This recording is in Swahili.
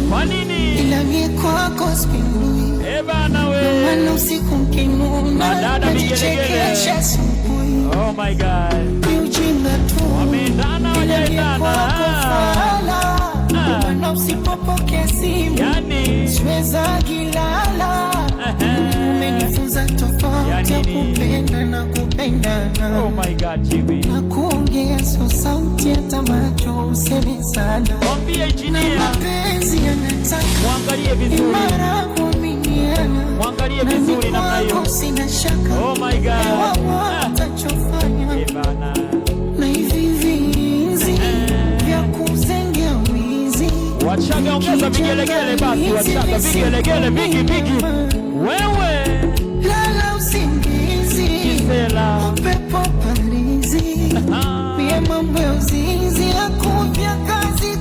Kwa nini? Ila mie kwako spindui. Bana we. Maana usiku mkinuna najichekesha asubuhi. Oh my God. Ni ujinga tu. Wameendana wajaendana. Maana usipopokea simu Yani siweza gilala. Umenifunza tofauti ya kupenda na kupendana. Oh my God, Jimmy. Na kuongea so sauti hata macho useme sana. Mwambie engineer. Mapenzi yanataka Mwangalie vizuri. imara kuaminiana. Mwangalie vizuri namna hiyo. Sina shaka. Oh my God. Watachofanya. Bana. Na hivi vizi vya kuzengea wizi. Wachaga ongeza vigelegele basi, wachaga vigelegele bigi bigi. Wewe lala usingizi Gisela upepo parizi. Mie mambo ya uzinzi hakuvya kazi.